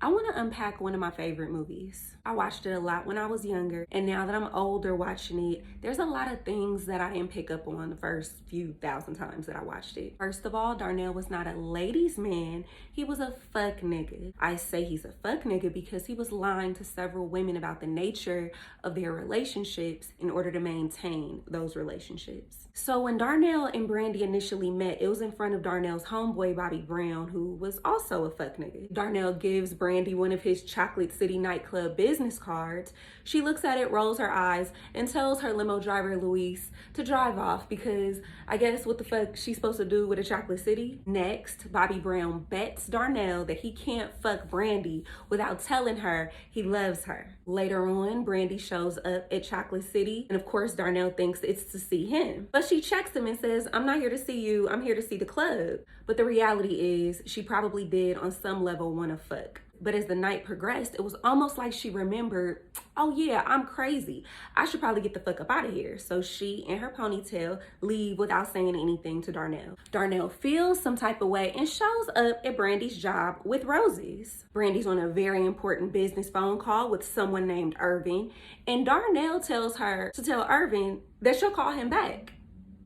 I want to unpack one of my favorite movies. I watched it a lot when I was younger, and now that I'm older watching it, there's a lot of things that I didn't pick up on the first few thousand times that I watched it. First of all, Darnell was not a ladies' man, he was a fuck nigga. I say he's a fuck nigga because he was lying to several women about the nature of their relationships in order to maintain those relationships. So when Darnell and Brandy initially met, it was in front of Darnell's homeboy Bobby Brown, who was also a fuck nigga. Darnell gives Brandy one of his Chocolate City nightclub business cards. She looks at it, rolls her eyes, and tells her limo driver Luis to drive off because I guess what the fuck she's supposed to do with a Chocolate City? Next, Bobby Brown bets Darnell that he can't fuck Brandy without telling her he loves her. Later on, Brandy shows up at Chocolate City, and of course Darnell thinks it's to see him. But she checks him and says, "I'm not here to see you, I'm here to see the club." But the reality is, she probably did on some level want to fuck. But as the night progressed, it was almost like she remembered, oh yeah, I'm crazy. I should probably get the fuck up out of here. So she and her ponytail leave without saying anything to Darnell. Darnell feels some type of way and shows up at Brandy's job with roses. Brandy's on a very important business phone call with someone named Irvin, and Darnell tells her to tell Irvin that she'll call him back.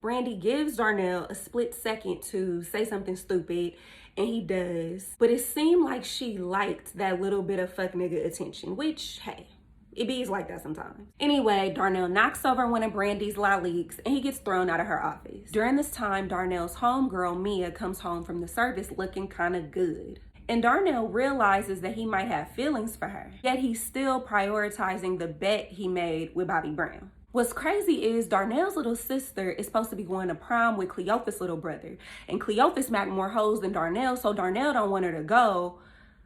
Brandy gives Darnell a split second to say something stupid, and he does. But it seemed like she liked that little bit of fuck nigga attention, which, hey, it bees like that sometimes. Anyway, Darnell knocks over one of Brandy's laliques and he gets thrown out of her office. During this time, Darnell's homegirl, Mia, comes home from the service looking kind of good. And Darnell realizes that he might have feelings for her, yet he's still prioritizing the bet he made with Bobby Brown. What's crazy is Darnell's little sister is supposed to be going to prom with Cleophas' little brother. And Cleophas smacked more hoes than Darnell, so Darnell don't want her to go.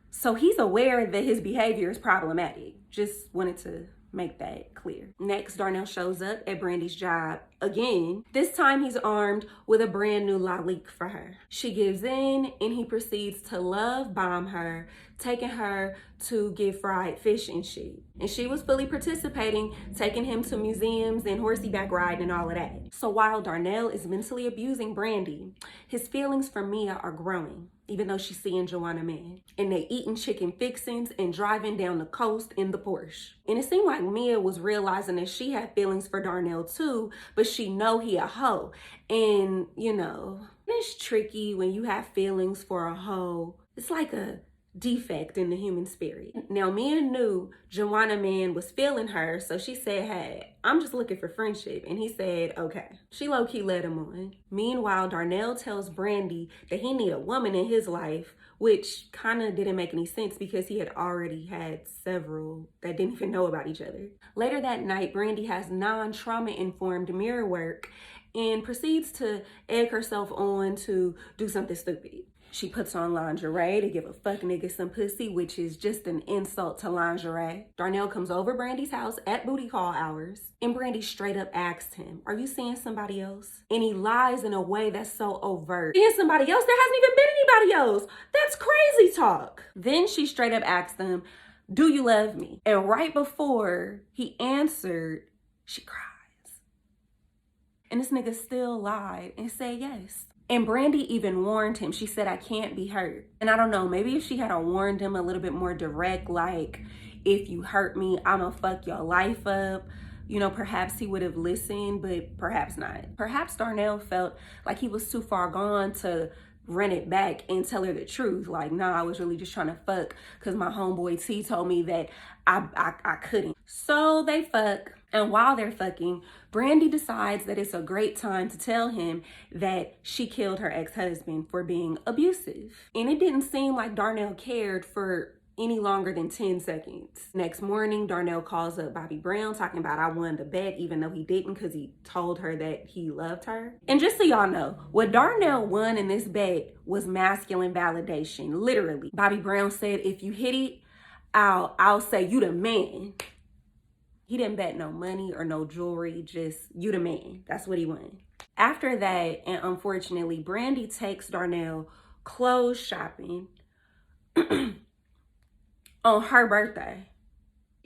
So he's aware that his behavior is problematic. Just wanted to make that clear. Next, Darnell shows up at Brandy's job again. This time he's armed with a brand new lalique for her. She gives in and he proceeds to love bomb her, taking her to get fried fish and shit. And she was fully participating, taking him to museums and horseback riding and all of that. So while Darnell is mentally abusing Brandy, his feelings for Mia are growing, even though she's seeing Joanna Man. And they eating chicken fixins and driving down the coast in the Porsche. And it seemed like Mia was realizing that she had feelings for Darnell too, but she know he a hoe. And you know, it's tricky when you have feelings for a hoe. It's like a defect in the human spirit. Now, Mia knew Joanna Man was feeling her, so she said, "Hey, I'm just looking for friendship." And he said, okay. She low-key led him on. Meanwhile, Darnell tells Brandy that he need a woman in his life, which kind of didn't make any sense because he had already had several that didn't even know about each other. Later that night, Brandy has non-trauma informed mirror work and proceeds to egg herself on to do something stupid. She puts on lingerie to give a fuck nigga some pussy, which is just an insult to lingerie. Darnell comes over Brandy's house at booty call hours, and Brandy straight up asks him, "Are you seeing somebody else?" And he lies in a way that's so overt. Seeing somebody else? There hasn't even been anybody else. That's crazy talk. Then she straight up asks him, "Do you love me?" And right before he answered, she cries. And this nigga still lied and said yes. And Brandy even warned him. She said, "I can't be hurt." And I don't know, maybe if she had warned him a little bit more direct, like, "If you hurt me, I'ma fuck your life up," you know, perhaps he would have listened, but perhaps not. Perhaps Darnell felt like he was too far gone to run it back and tell her the truth. Like, nah, I was really just trying to fuck because my homeboy T told me that I couldn't. So they fuck. And while they're fucking, Brandy decides that it's a great time to tell him that she killed her ex-husband for being abusive. And it didn't seem like Darnell cared for any longer than 10 seconds. Next morning, Darnell calls up Bobby Brown talking about, "I won the bet," even though he didn't because he told her that he loved her. And just so y'all know, what Darnell won in this bet was masculine validation, literally. Bobby Brown said, "If you hit it, I'll say you the man." He didn't bet no money or no jewelry, just you the man. That's what he won. After that, and unfortunately, Brandy takes Darnell clothes shopping on her birthday.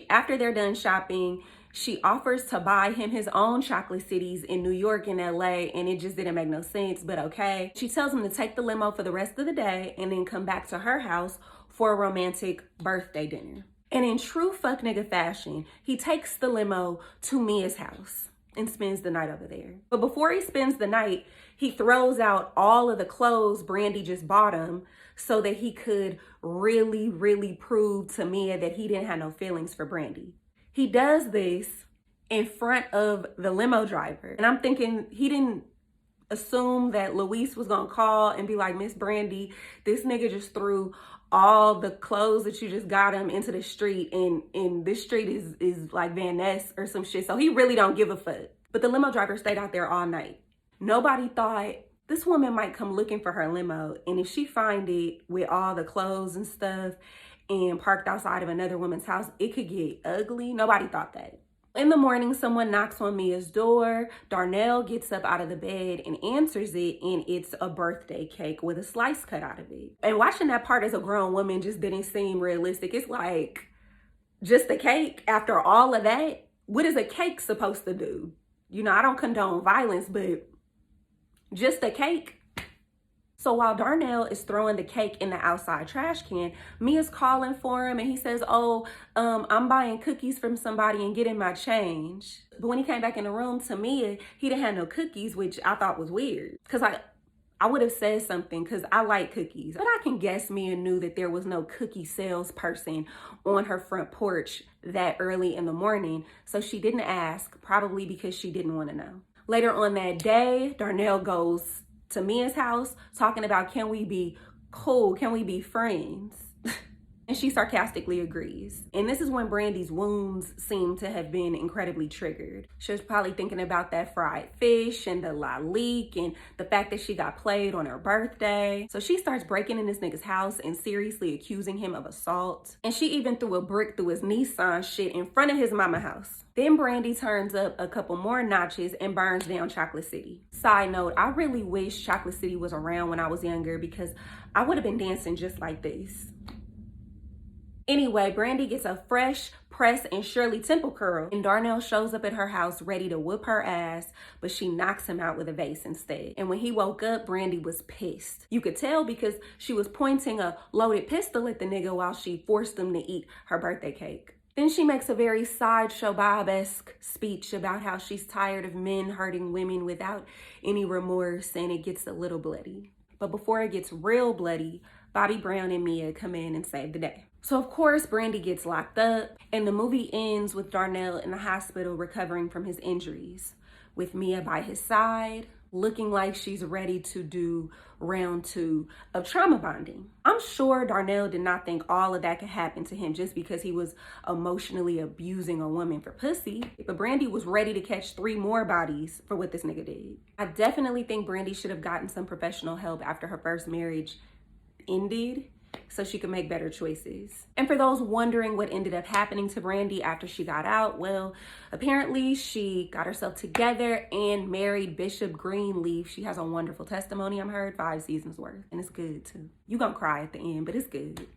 After they're done shopping, she offers to buy him his own chocolate cities in New York and LA, and it just didn't make no sense, but okay. She tells him to take the limo for the rest of the day and then come back to her house for a romantic birthday dinner. And in true fuck nigga fashion, he takes the limo to Mia's house and spends the night over there. But before he spends the night, he throws out all of the clothes Brandy just bought him so that he could really, really prove to Mia that he didn't have no feelings for Brandy. He does this in front of the limo driver. And I'm thinking he didn't assume that Luis was gonna call and be like, Miss Brandy, this nigga just threw all the clothes that you just got him into the street, and this street is like Van Ness or some shit. So he really don't give a fuck. But the limo driver stayed out there all night. Nobody thought this woman might come looking for her limo, and if she find it with all the clothes and stuff and parked outside of another woman's house, it could get ugly. Nobody thought that. In the morning, someone knocks on Mia's door. Darnell gets up out of the bed and answers it, and it's a birthday cake with a slice cut out of it. And watching that part as a grown woman just didn't seem realistic. It's like, just a cake after all of that? What is a cake supposed to do? You know, I don't condone violence, but just a cake? So while Darnell is throwing the cake in the outside trash can, Mia's calling for him, and he says, I'm buying cookies from somebody and getting my change. But when he came back in the room to Mia, he didn't have no cookies, which I thought was weird. Because I would have said something because I like cookies. But I can guess Mia knew that there was no cookie salesperson on her front porch that early in the morning. So she didn't ask, probably because she didn't want to know. Later on that day, Darnell goes to Mia's house talking about, can we be cool? Can we be friends? And she sarcastically agrees. And this is when Brandy's wounds seem to have been incredibly triggered. She was probably thinking about that fried fish and the lalique and the fact that she got played on her birthday. So she starts breaking in this nigga's house and seriously accusing him of assault. And she even threw a brick through his Nissan shit in front of his mama house. Then Brandy turns up a couple more notches and burns down Chocolate City. Side note, I really wish Chocolate City was around when I was younger because I would have been dancing just like this. Anyway, Brandy gets a fresh press and Shirley Temple curl, and Darnell shows up at her house ready to whoop her ass, but she knocks him out with a vase instead. And when he woke up, Brandy was pissed. You could tell because she was pointing a loaded pistol at the nigga while she forced him to eat her birthday cake. Then she makes a very Sideshow Bob-esque speech about how she's tired of men hurting women without any remorse, and it gets a little bloody. But before it gets real bloody, Bobby Brown and Mia come in and save the day. So of course, Brandy gets locked up, and the movie ends with Darnell in the hospital recovering from his injuries, with Mia by his side, looking like she's ready to do round 2 of trauma bonding. I'm sure Darnell did not think all of that could happen to him just because he was emotionally abusing a woman for pussy, but Brandy was ready to catch 3 more bodies for what this nigga did. I definitely think Brandy should have gotten some professional help after her first marriage ended, so she could make better choices. And for those wondering what ended up happening to Brandy after she got out, well, apparently she got herself together and married Bishop Greenleaf. She has a wonderful testimony, I'm heard, 5 seasons worth, and it's good too. You gonna cry at the end, but it's good.